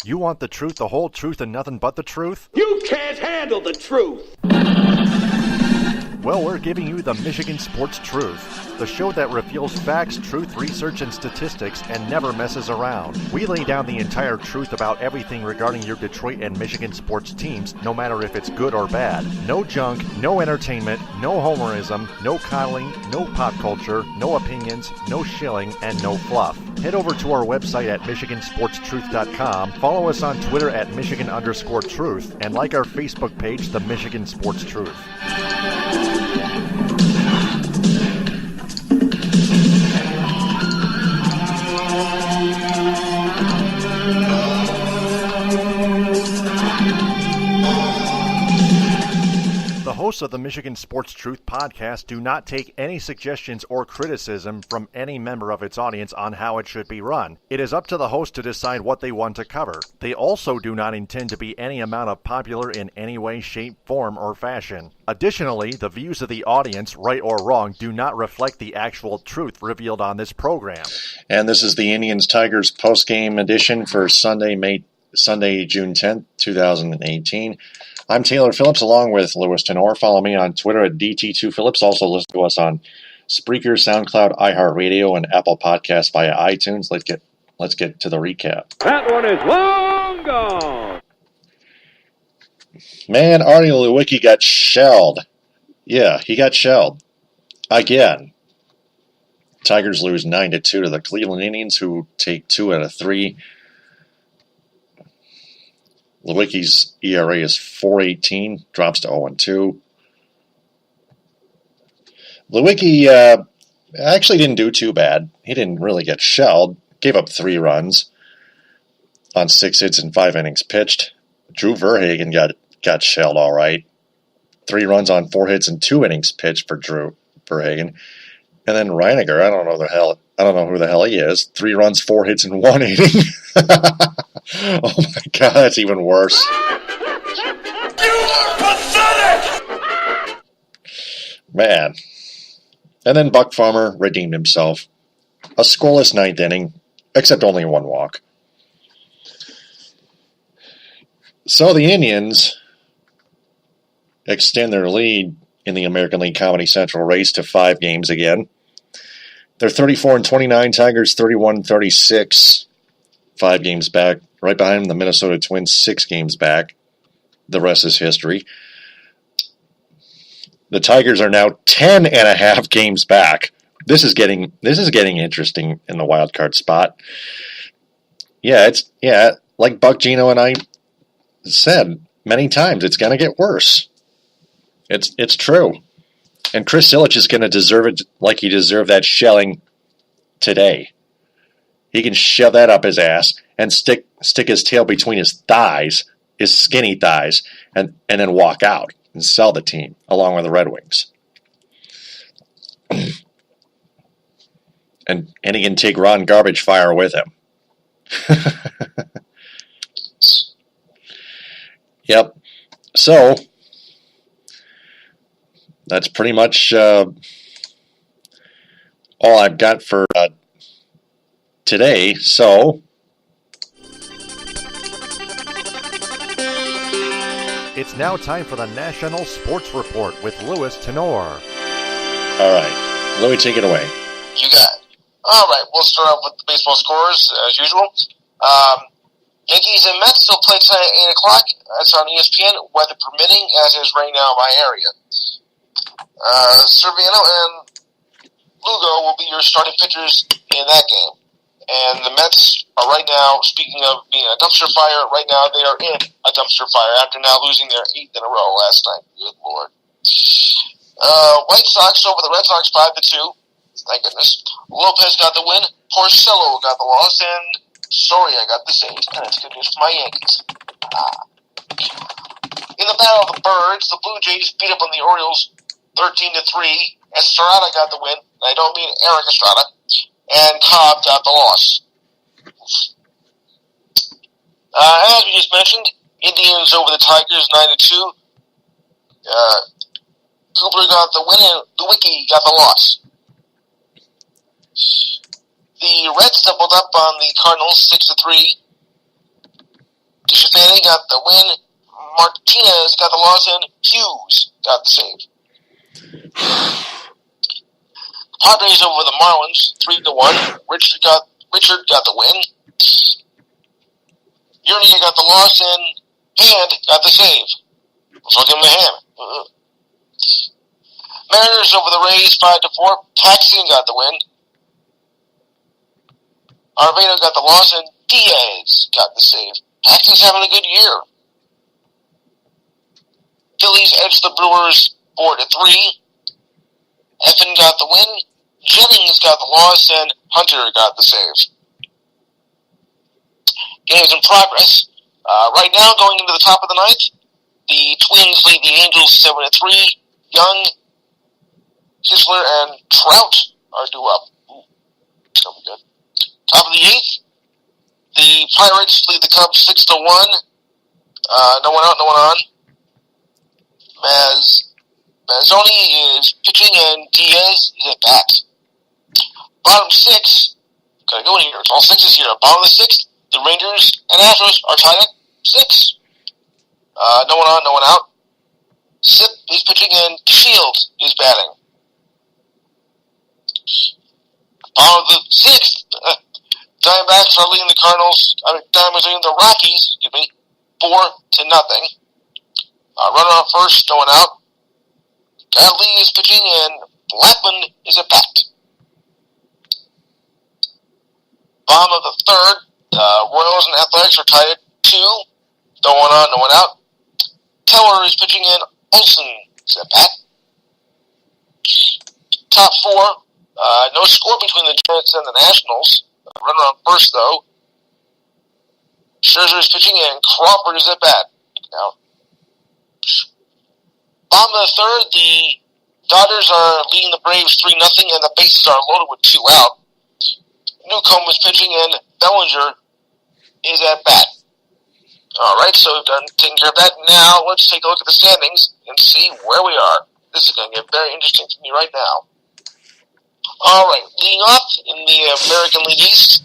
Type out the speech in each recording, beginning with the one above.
You want the truth, the whole truth, and nothing but the truth? You can't handle the truth! Well, we're giving you the Michigan Sports Truth, the show that reveals facts, truth, research, and statistics and never messes around. We lay down the entire truth about everything regarding your Detroit and Michigan sports teams, no matter if it's good or bad. No junk, no entertainment, no homerism, no coddling, no pop culture, no opinions, no shilling, and no fluff. Head over to our website at MichiganSportsTruth.com, follow us on Twitter at Michigan_Truth, and like our Facebook page, The Michigan Sports Truth. The hosts of the Michigan Sports Truth podcast do not take any suggestions or criticism from any member of its audience on how it should be run. It is up to the host to decide what they want to cover. They also do not intend to be any amount of popular in any way, shape, form, or fashion. Additionally, the views of the audience, right or wrong, do not reflect the actual truth revealed on this program. And this is the Indians-Tigers post-game edition for Sunday, June 10th, 2018. I'm Taylor Phillips along with Lewis Tenore. Follow me on Twitter at DT2Phillips. Also listen to us on Spreaker, SoundCloud, iHeartRadio, and Apple Podcasts via iTunes. Let's get to the recap. That one is long gone. Man, Artie Lewicki got shelled. Yeah, he got shelled. Again. Tigers lose 9-2 to the Cleveland Indians, who take 2 out of 3. Lewicki's ERA is .418, drops to 0-2. Lewicki actually didn't do too bad. He didn't really get shelled. Gave up 3 runs on 6 hits and 5 innings pitched. Drew Verhagen got shelled all right. 3 runs on 4 hits and 2 innings pitched for Drew Verhagen. And then Reiniger, I don't know who the hell he is. 3 runs, 4 hits, and 1 inning. Oh my God, that's even worse. You are pathetic! Man. And then Buck Farmer redeemed himself. A scoreless 9th inning, except only 1 walk. So the Indians extend their lead in the American League Comedy Central race to 5 games again. They're 34-29, Tigers 31-36, 5 games back. Right behind them, the Minnesota Twins, 6 games back. The rest is history. The Tigers are now 10.5 games back. This is getting interesting in the wild card spot. Yeah, like Buck, Gino, and I said many times, it's going to get worse. It's true. And Chris Ilitch is going to deserve it like he deserved that shelling today. He can shove that up his ass and stick his tail between his thighs, his skinny thighs, and then walk out and sell the team along with the Red Wings. and he can take Ron Garbage Fire with him. Yep. So that's pretty much all I've got for today. So it's now time for the National Sports Report with Lewis Tenore. All right, Louis, take it away. You got it. All right, we'll start off with the baseball scores as usual. Yankees and Mets still play tonight at 8 o'clock. That's on ESPN, weather permitting, as is right now in my area. Cervino and Lugo will be your starting pitchers in that game. And the Mets are right now, speaking of being a dumpster fire, right now they are in a dumpster fire after now losing their 8th in a row last night. Good Lord. White Sox over the Red Sox 5-2. Thank goodness. Lopez got the win. Porcello got the loss. And Soria got the save. And it's good news for my Yankees. In the Battle of the Birds, the Blue Jays beat up on the Orioles 13-3. Estrada got the win. And I don't mean Eric Estrada. And Cobb got the loss. As we just mentioned, Indians over the Tigers 9-2. Cooper got the win and Lewicki got the loss. The Reds doubled up on the Cardinals 6-3. Stephanie got the win. Martinez got the loss, and Hughes got the save. Padres over the Marlins, 3-1. Richard got the win. Urnia got the loss, and Hand got the save. So I'll give him a hand. Mariners over the Rays, 5-4. Paxton got the win. Arvado got the loss, and Diaz got the save. Paxton's having a good year. Phillies edged the Brewers 4-3. Effen got the win. Jennings got the loss, and Hunter got the save. Games in progress. Right now, going into the top of the ninth, the Twins lead the Angels 7-3. Young, Kisler, and Trout are due up. It's going to be good. Top of the eighth, the Pirates lead the Cubs 6-1. No one out, no one on. Mazzoni is pitching, and Diaz is at bat. Bottom six, gotta go in here. It's all sixes here. Bottom of the sixth, the Rangers and Astros are tied at 6. No one on, no one out. Sip is pitching, and Shields is batting. Bottom of the sixth, Diamondbacks are leading the Cardinals. Diamondbacks are leading the Rockies. 4-0. Runner on first, no one out. Godley is pitching, and Blackman is at bat. Bottom of the third, Royals and Athletics are tied at 2. No one on, no one out. Tenore is pitching, and Olsen is at bat. Top 4, no score between the Giants and the Nationals. Runner on first, though. Scherzer is pitching, and Crawford is at bat. Now, bottom of the third, the Dodgers are leading the Braves 3-0, and the bases are loaded with 2 out. Newcomb is pitching, and Bellinger is at bat. Alright, so we've done taking care of that. Now, let's take a look at the standings and see where we are. This is going to get very interesting for me right now. Alright, leading off in the American League East,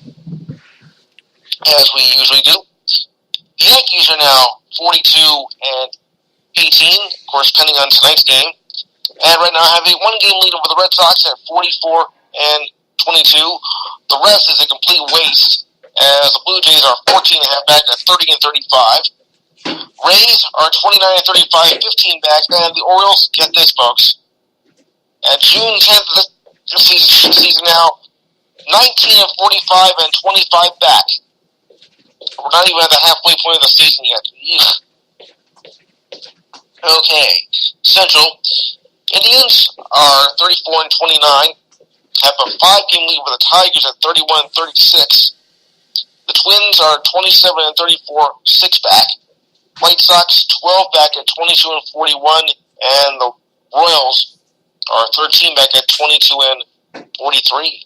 as we usually do, the Yankees are now 42-18, of course, pending on tonight's game. And right now have a 1-game lead over the Red Sox at 44-22. The rest is a complete waste, as the Blue Jays are 14.5 back at 30-35. Rays are 29-35, 15 back, and the Orioles, get this, folks, at June 10th of the season now, 19-45 and 25 back. We're not even at the halfway point of the season yet. Okay, Central. Indians are 34-29, have a 5-game lead over the Tigers at 31-36. The Twins are 27-34, 6 back. White Sox 12 back at 22-41, and the Royals are 13 back at 22-43.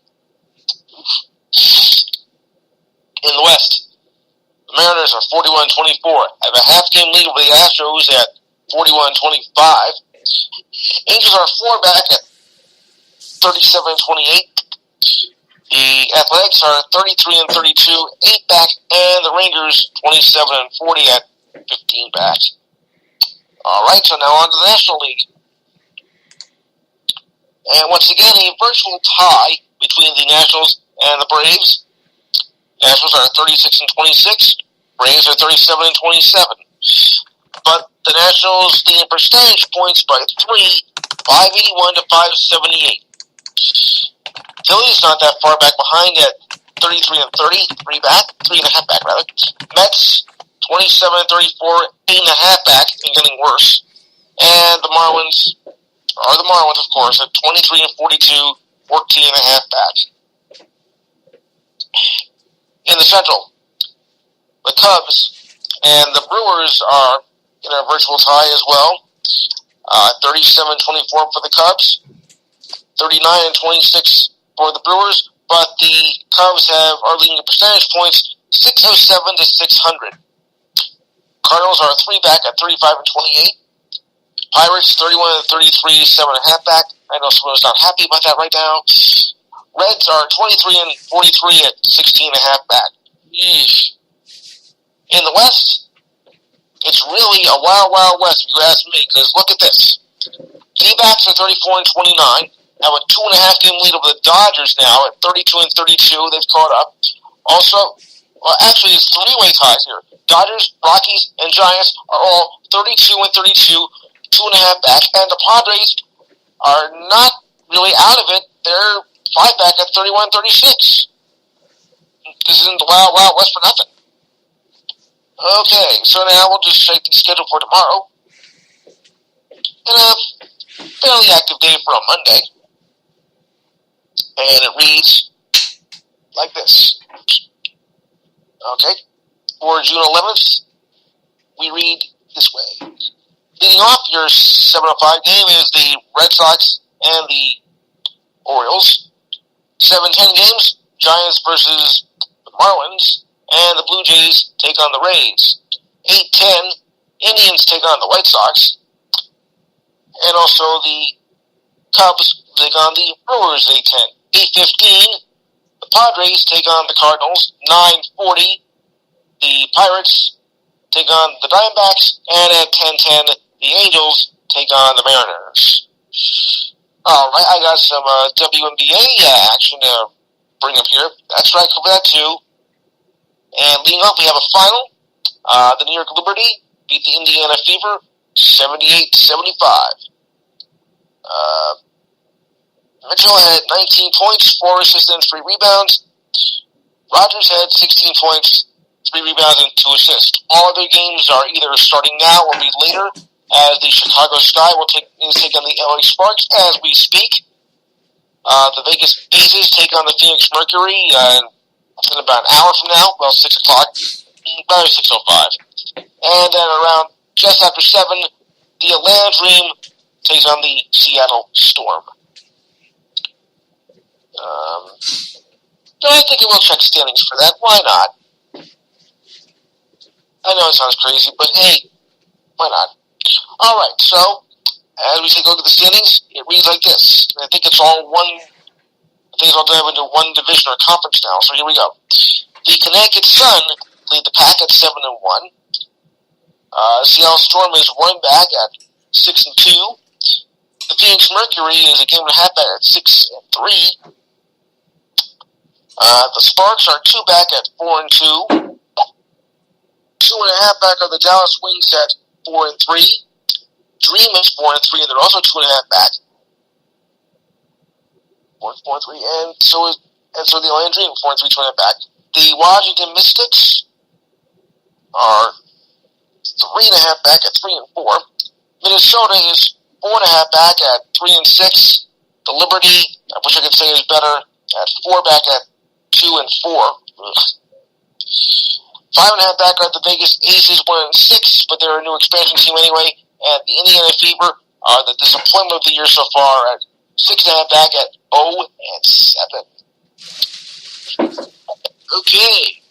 In the West, the Mariners are 41-24, have a half-game lead over the Astros at 41-25. Angels are 4 back at 37-28. The Athletics are 33-32, 8 back, and the Rangers 27-40 at 15 back. Alright, so now on to the National League. And once again, a virtual tie between the Nationals and the Braves. Nationals are 36-26, Braves are 37-27. But the Nationals lead in percentage points by 3, 581 to 578. Phillies not that far back behind at 33-30, 3.5 back rather. Mets 27-34, 8.5 back, and getting worse. And the Marlins are the Marlins, of course, at 23-42, 14.5 back. In the Central, the Cubs and the Brewers are in a virtual tie as well. 37-24 for the Cubs, 39-26 for the Brewers, but the Cubs are leading in percentage points 607 to 600. Cardinals are 3 back at 35-28. Pirates 31-33, 7.5 back. I know someone's not happy about that right now. Reds are 23-43 at 16.5 back. Yeesh. In the West, It's really a wild, wild west, if you ask me, because look at this. D-backs are 34-29, have a 2.5 game lead over the Dodgers now at 32-32. They've caught up. Also, well, actually, it's three-way ties here. Dodgers, Rockies, and Giants are all 32-32, 2.5 back, and the Padres are not really out of it. They're 5 back at 31-36. This isn't the wild, wild west for nothing. Okay, so now we'll just check the schedule for tomorrow. And a fairly active day for a Monday. And it reads like this. Okay. For June 11th, we read this way. Leading off your 7:05 game is the Red Sox and the Orioles. 7:10 games, Giants versus the Marlins, and the Blue Jays take on the Rays. 8:10, Indians take on the White Sox, and also the Cubs take on the Brewers. 8:10. 8:15, the Padres take on the Cardinals. 9:40, the Pirates take on the Diamondbacks, and at 10:10, the Angels take on the Mariners. All right, I got some WNBA action to bring up here. That's right, cover that too. And leading up, we have a final. The New York Liberty beat the Indiana Fever 78-75. Mitchell had 19 points, 4 assists, and 3 rebounds. Rogers had 16 points, 3 rebounds, and 2 assists. All other games are either starting now or be later, as the Chicago Sky will take on the LA Sparks as we speak. The Vegas Aces take on the Phoenix Mercury in about an hour from now, well, 6 o'clock, about 6:05. And then around just after 7, the Atlanta Dream takes on the Seattle Storm. I think we'll check standings for that. Why not? I know it sounds crazy, but hey, why not? All right, so as we take a look at the standings, it reads like this. I think it's all divided into one division or conference now. So here we go. The Connecticut Sun lead the pack at 7-1. Seattle Storm is 1 back at 6-2. The Phoenix Mercury is a game and a half back at 6-3. The Sparks are 2 back at 4-2. 2.5 back are the Dallas Wings at 4-3. Dream is 4-3, and they're also 2.5 back. 4-3, and so the Atlanta Dream 4-3, 2.5 back. The Washington Mystics are 3.5 back at 3-4. Minnesota is 4.5 back at 3-6. The Liberty, I wish I could say is better, at 4 back at 2-4. 5.5 back are the Vegas Aces, 1-6, but they're a new expansion team anyway. And the Indiana Fever are the disappointment of the year so far at 6.5 back at 0-7. Okay.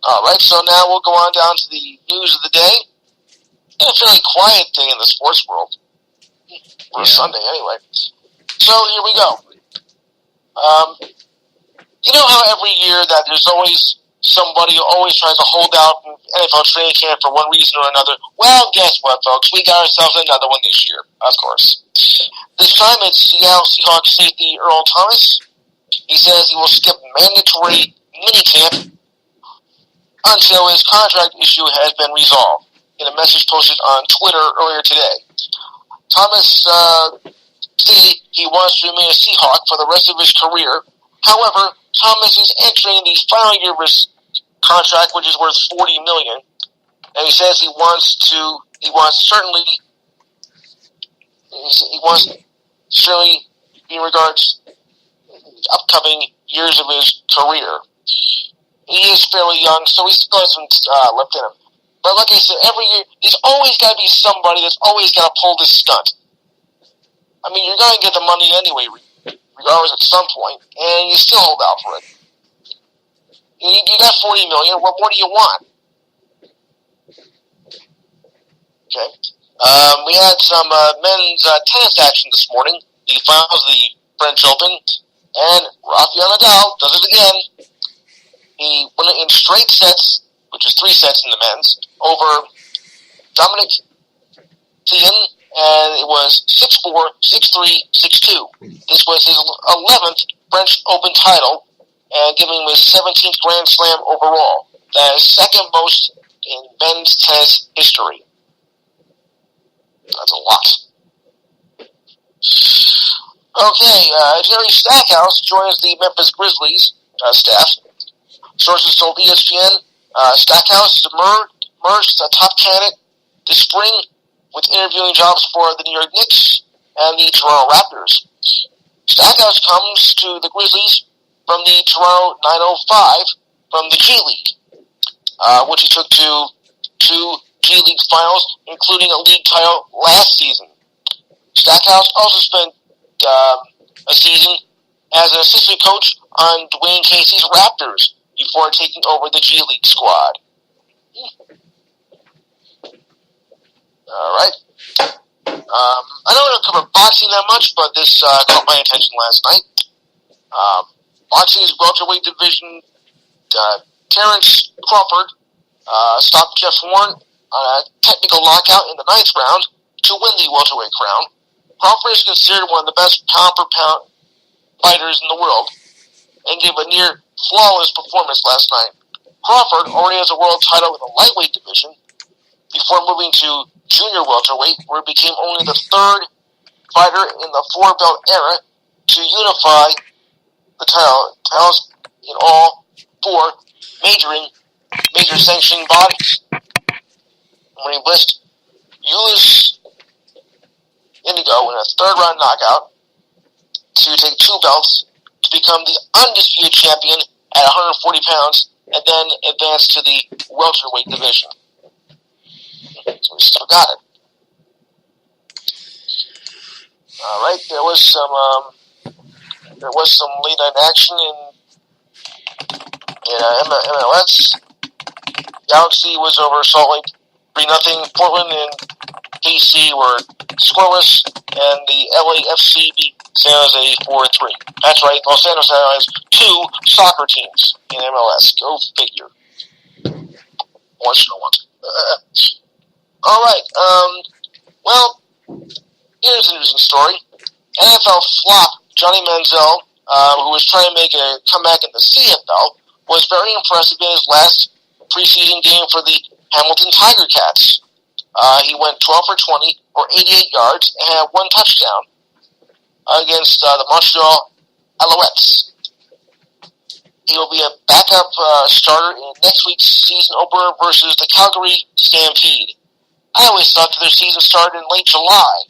All right, so now we'll go on down to the news of the day. And a fairly quiet day in the sports world. For a Sunday, anyway. So here we go. You know how every year that there's always somebody who always tries to hold out in NFL training camp for one reason or another? Well, guess what, folks? We got ourselves another one this year, of course. This time it's Seattle Seahawks safety Earl Thomas. He says he will skip mandatory minicamp until his contract issue has been resolved, in a message posted on Twitter earlier today. Thomas stated he wants to remain a Seahawk for the rest of his career. However, Thomas is entering the final year of his contract, which is worth $40 million, and he says he wants certainly in regards to upcoming years of his career. He is fairly young, so he still has some left in him. But like I said, every year, there's always got to be somebody that's always got to pull this stunt. I mean, you're going to get the money anyway, regardless at some point, and you still hold out for it. You got $40 million. What more do you want? Okay. We had some men's tennis action this morning. The finals of the French Open, and Rafael Nadal does it again. He won it in straight sets which is 3 sets in the men's, over Dominic Thien, and it was 6-4, 6-3, 6-2. This was his 11th French Open title, and giving him his 17th Grand Slam overall. That is second most in men's tennis history. That's a lot. Okay, Jerry Stackhouse joins the Memphis Grizzlies staff. Sources told ESPN Stackhouse emerged as a top candidate this spring with interviewing jobs for the New York Knicks and the Toronto Raptors. Stackhouse comes to the Grizzlies from the Toronto 905 from the G League, which he took to 2 G League finals, including a league title last season. Stackhouse also spent a season as an assistant coach on Dwayne Casey's Raptors before taking over the G League squad. All right. I don't want to cover boxing that much, but this caught my attention last night. Boxing's welterweight division, Terrence Crawford stopped Jeff Horn on a technical knockout in the 9th round to win the welterweight crown. Crawford is considered one of the best pound-for-pound fighters in the world and gave a near-flawless performance last night. Crawford already has a world title in the lightweight division before moving to junior welterweight, where he became only the 3rd fighter in the 4-belt era to unify the titles in all 4 major sanctioning bodies. When he blessed Ulyss Indigo in a 3rd round knockout to take 2 belts to become the undisputed champion at 140 pounds and then advance to the welterweight division. So we still got it. All right, there was some late night action in MLS. Galaxy was over Salt Lake 3-0. Portland and KC were scoreless, and the LAFC beat San Jose 4-3. That's right, Los Angeles has 2 soccer teams in MLS. Go figure. Once in a while. All right. Well, here's an interesting story. NFL flop Johnny Manziel, who was trying to make a comeback in the CFL, was very impressive in his last preseason game for the Hamilton Tiger Cats. He went 12 for 20 or 88 yards and had 1 touchdown against the Montreal Alouettes. He will be a backup starter in next week's season opener versus the Calgary Stampede. I always thought that their season started in late July.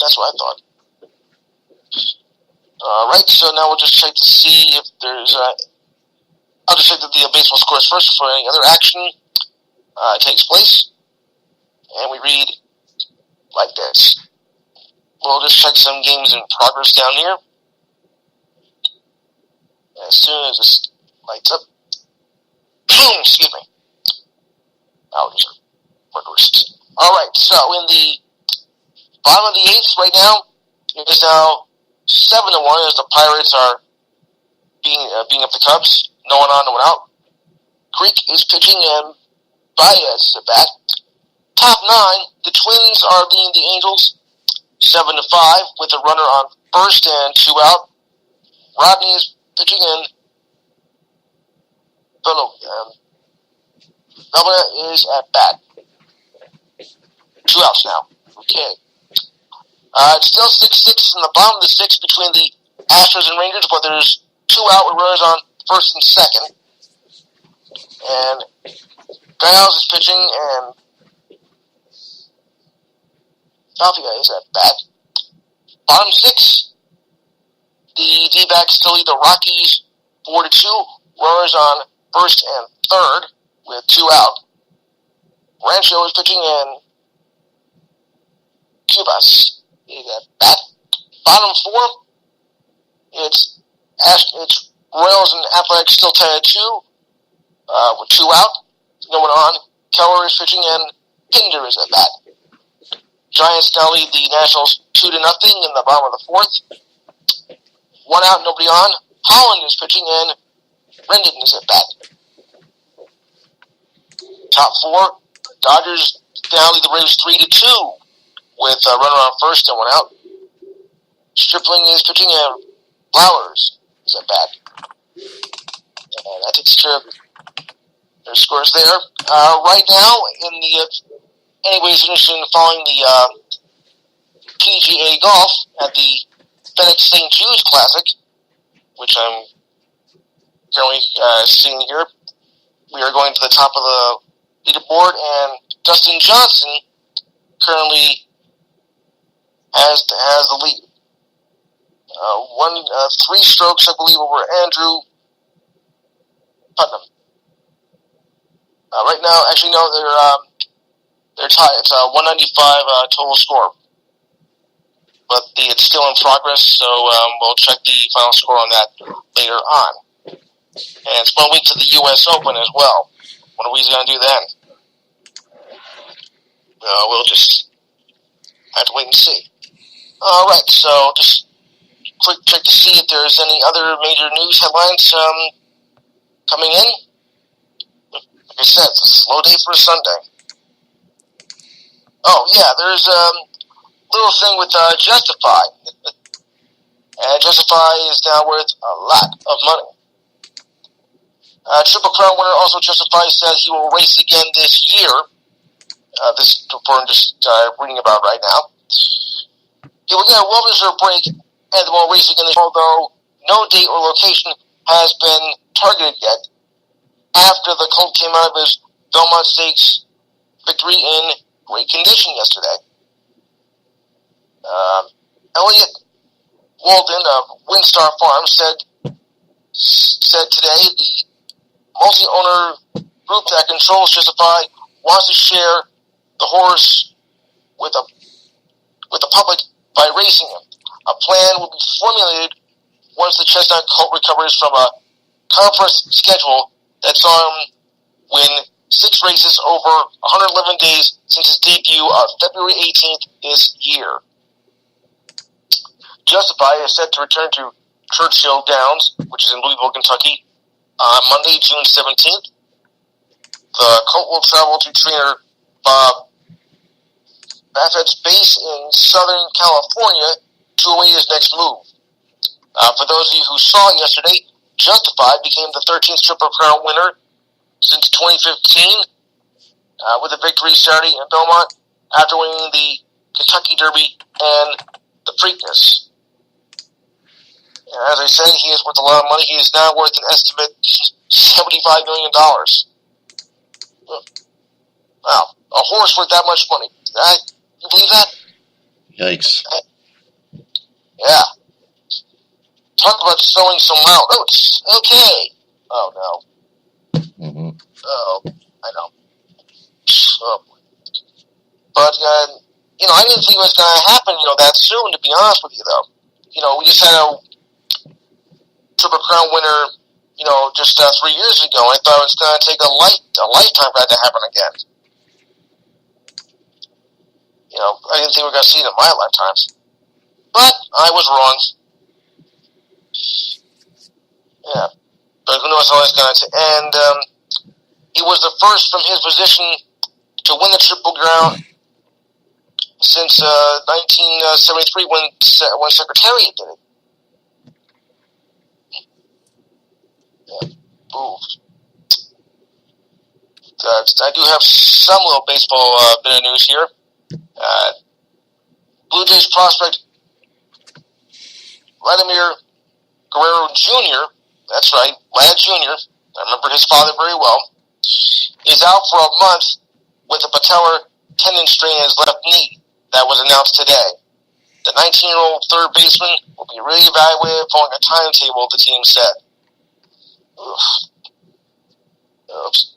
That's what I thought. Alright, so now we'll just check to see if there's I'll just check that the baseball scores first before any other action takes place. And we read like this. We'll just check some games in progress down here. As soon as this lights up. Excuse me. Allergies are murderous. Alright, so in the bottom of the 8th right now, it is now 7-1 as the Pirates are being up the Cubs. No one on, no one out. Creek is pitching and Baez is at bat. Top 9, the Twins are leading the Angels 7-5 with a runner on first and 2 out. Rodney is pitching and Belvin is at bat. 2 outs now. Okay. It's still 6-6 in the bottom of the 6th between the Astros and Rangers, but there's 2 out with runners on first and second. And Giles is pitching, and Falvia is at bat. Bottom 6, the D-backs still lead the Rockies 4-2. Runners on first and third with 2 out. Rancho is pitching, and Cubas is at bat. Bottom 4, it's Royals and Athletics still 10-2 with 2 out. No one on. Keller is pitching, and Pinder is at bat. Giants now lead the Nationals 2-0 in the bottom of the 4th. 1 out, nobody on. Holland is pitching, and Rendon is at bat. Top four, Dodgers now lead the Braves 3-2 with a runner on first and one out. Stripling is pitching, and Flowers is at bat. And that takes care of their scores there. Right now, anybody's interested in following the PGA Golf at the FedEx St. Jude's Classic, which I'm currently seeing here. We are going to the top of the leaderboard, and Dustin Johnson currently has the lead. 3 strokes, I believe, over Andrew Putnam. Right now, actually, no, they're tied. It's a 195 total score. But it's still in progress, so we'll check the final score on that later on. And it's 1 week to the U.S. Open as well. What are we going to do then? We'll just have to wait and see. All right, so just quick check to see if there's any other major news headlines coming in. Like I said, it's a slow day for a Sunday. Oh, yeah, there's little thing with Justify. And Justify is now worth a lot of money. Triple Crown winner also Justify said he will race again this year. This report I'm just reading about right now. He will get a well-deserved break and will race again this year, although no date or location has been targeted yet after the colt came out of his Belmont Stakes victory in great condition yesterday. Elliot Walden of Windstar Farm said today the multi-owner group that controls Justify wants to share the horse with the public by racing him. A plan will be formulated once the Chestnut colt recovers from a compressed schedule that saw him win 6 races over 111 days since his debut on February 18th this year. Justify is set to return to Churchill Downs, which is in Louisville, Kentucky, on Monday, June 17th. The colt will travel to trainer Bob Baffett's base in Southern California to await his next move. For those of you who saw it yesterday, Justify became the 13th Triple Crown winner since 2015 with a victory Saturday in Belmont after winning the Kentucky Derby and the Preakness. As I said, he is worth a lot of money. He is now worth an estimate $75 million. Wow. A horse worth that much money. You believe that? Yikes. Yeah. Talk about sowing some wild oats. Okay. Oh, no. Mm-hmm. Oh, I know. Oh, boy. But, I didn't think it was going to happen, that soon, to be honest with you, though. We just had a Triple Crown winner, just 3 years ago. I thought it was going to take a lifetime for that to happen again. I didn't think we were going to see it in my lifetimes. But I was wrong. Yeah. But who knows how it's going to... And he was the first from his position to win the Triple Crown since 1973 when Secretariat did it. Yeah. Ooh. I do have some little baseball bit of news here. Blue Jays prospect Vladimir Guerrero Jr., that's right, Vlad Jr., I remember his father very well, is out for a month with a patellar tendon strain in his left knee. That was announced today. The 19-year-old third baseman will be reevaluated following a timetable, the team said. Oops.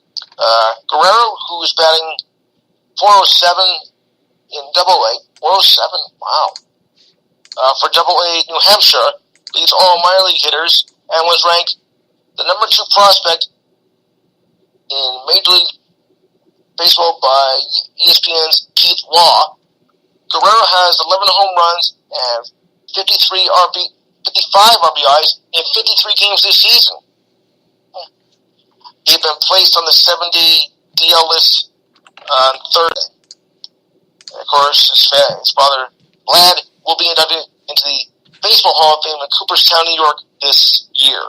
Guerrero, who is batting .407 in Double-A, 407, wow. For Double-A New Hampshire, leads all minor league hitters and was ranked the number 2 prospect in Major League Baseball by ESPN's Keith Law. Guerrero has 11 home runs and 53 55 RBIs in 53 games this season. He'd been placed on the 70 DL list on Thursday. And of course, his father, Vlad, will be inducted into the Baseball Hall of Fame in Cooperstown, New York this year,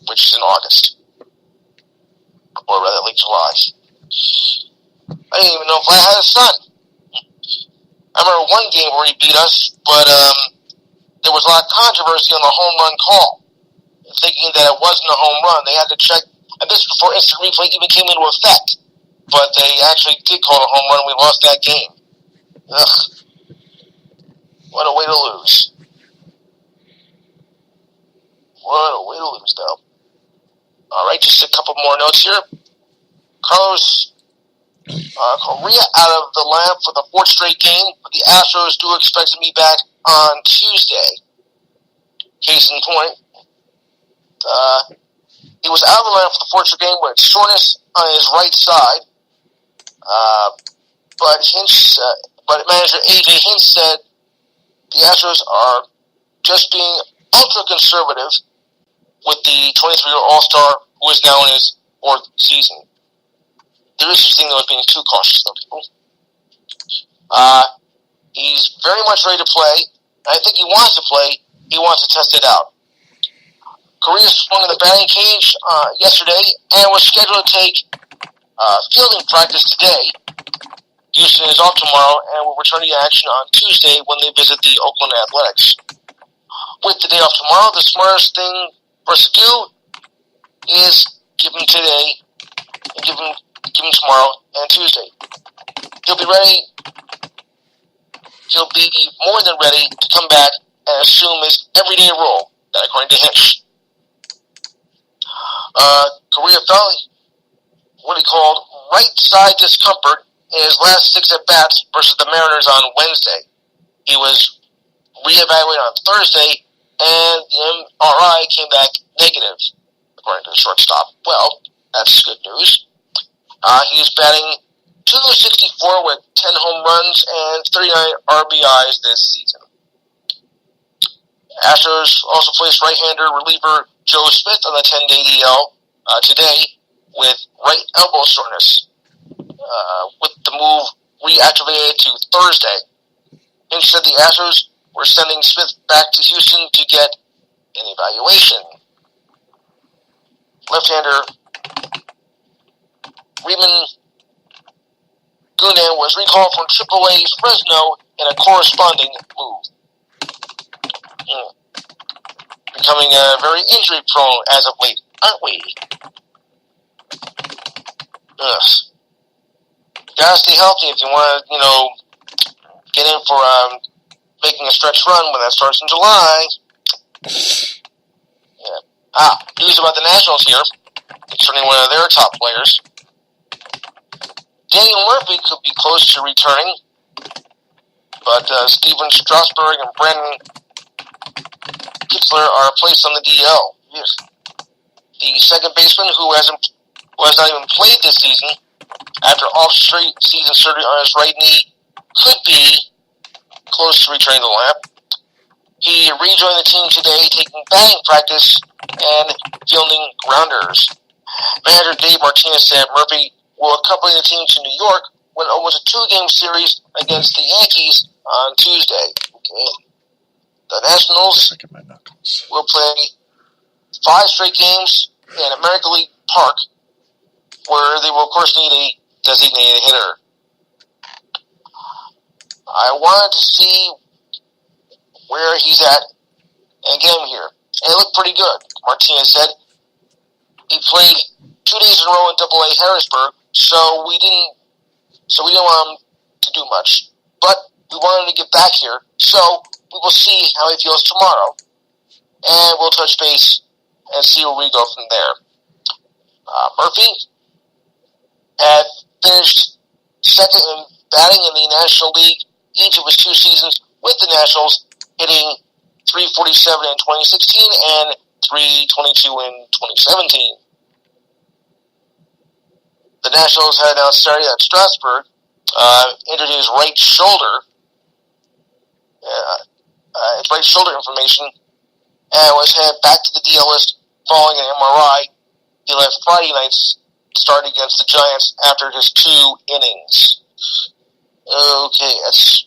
which is in August. Or rather, late July. I didn't even know if Vlad had a son. I remember one game where he beat us, but there was a lot of controversy on the home run call, thinking that it wasn't a home run. They had to check, and this was before instant replay even came into effect. But they actually did call it a home run, and we lost that game. Ugh. What a way to lose. What a way to lose, though. All right, just a couple more notes here. Carlos Correa out of the lineup for the fourth straight game, but the Astros do expect to be back on Tuesday. Case in point, he was out of the lineup for the fourth straight game with soreness on his right side, but manager A.J. Hinch said the Astros are just being ultra-conservative with the 23-year All-Star who is now in his fourth season. There is such thing though as being too cautious, though, people. He's very much ready to play. I think he wants to play. He wants to test it out. Correa swung in the batting cage yesterday and was scheduled to take fielding practice today. Houston is off tomorrow and will return to action on Tuesday when they visit the Oakland Athletics. With the day off tomorrow, the smartest thing for us to do is give him today and give him tomorrow and Tuesday. He'll be ready. He'll be more than ready to come back and assume his everyday role, that according to Hinch. Correa felt what he called right side discomfort in his last 6 at-bats versus the Mariners on Wednesday. He was reevaluated on Thursday, and the MRI came back negative, according to the shortstop. Well, that's good news. He's batting .264 with 10 home runs and 39 RBIs this season. Astros also placed right-hander reliever Joe Smith on the 10-day DL today with right elbow soreness, with the move reactivated to Thursday. Hinch said the Astros were sending Smith back to Houston to get an evaluation. Left-hander Raymond Gunan was recalled from AAA Fresno in a corresponding move. Becoming very injury-prone as of late, aren't we? Ugh. Gotta stay healthy if you want to, get in for making a stretch run when that starts in July. Yeah. News about the Nationals here, concerning one of their top players. Daniel Murphy could be close to returning, but Steven Strasburg and Brandon Kitzler are placed on the DL. Yes. The second baseman, who has not even played this season, after off-season surgery on his right knee, could be close to returning to the lineup. He rejoined the team today, taking batting practice and fielding grounders. Manager Dave Martinez said Murphy will accompany the team to New York when it was a 2-game series against the Yankees on Tuesday. Okay. The Nationals will play 5 straight games in America League Park, where they will, of course, need a designated hitter. I wanted to see where he's at and get him here. And it looked pretty good, Martinez said. He played 2 days in a row in AA Harrisburg, so we didn't want him to do much. But we wanted him to get back here, so we will see how he feels tomorrow. And we'll touch base and see where we go from there. Murphy had finished second in batting in the National League each of his 2 seasons with the Nationals, hitting .347 in 2016 and .322 in 2017. The Nationals had announced Saturday that Strasburg injured his right shoulder. His right shoulder inflammation and was headed back to the DL list following an MRI. He left Friday night's start against the Giants after just 2 innings. Okay, that's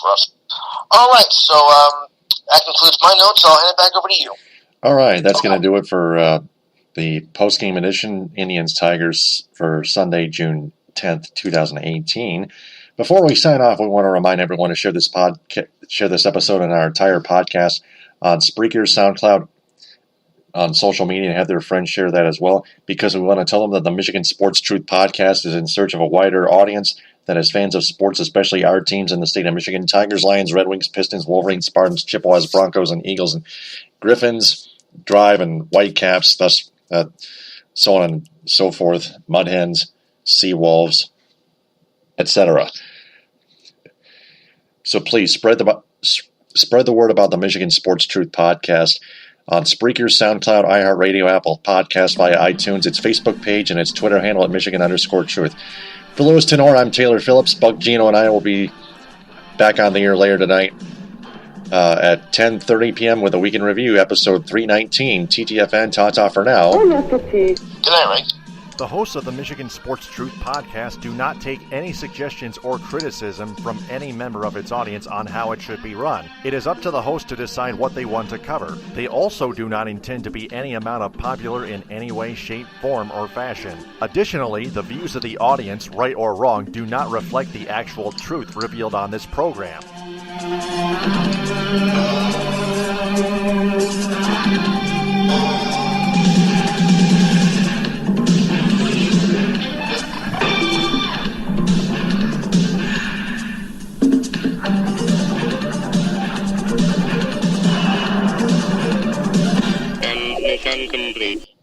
rough. All right, so that concludes my notes. I'll hand it back over to you. All right, that's going to do it for the postgame edition, Indians-Tigers, for Sunday, June 10th, 2018. Before we sign off, we want to remind everyone to share this episode and our entire podcast on Spreaker, SoundCloud, on social media, and have their friends share that as well, because we want to tell them that the Michigan Sports Truth podcast is in search of a wider audience that is fans of sports, especially our teams in the state of Michigan: Tigers, Lions, Red Wings, Pistons, Wolverines, Spartans, Chippewas, Broncos, and Eagles, and Griffins, Drive, and Whitecaps, thus so on and so forth, Mud Hens, Sea Wolves, etc. So please spread the word about the Michigan Sports Truth podcast on Spreaker, SoundCloud, iHeartRadio, Apple Podcasts, via iTunes, its Facebook page, and its Twitter handle at Michigan_Truth. For Louis Tenore, I'm Taylor Phillips. Buck Gino and I will be back on the air later tonight at 10:30 p.m. with a Week in Review, episode 319. TTFN, ta-ta for now. Good night, Ray. The hosts of the Michigan Sports Truth podcast do not take any suggestions or criticism from any member of its audience on how it should be run. It is up to the host to decide what they want to cover. They also do not intend to be any amount of popular in any way, shape, form, or fashion. Additionally, the views of the audience, right or wrong, do not reflect the actual truth revealed on this program. Mission complete.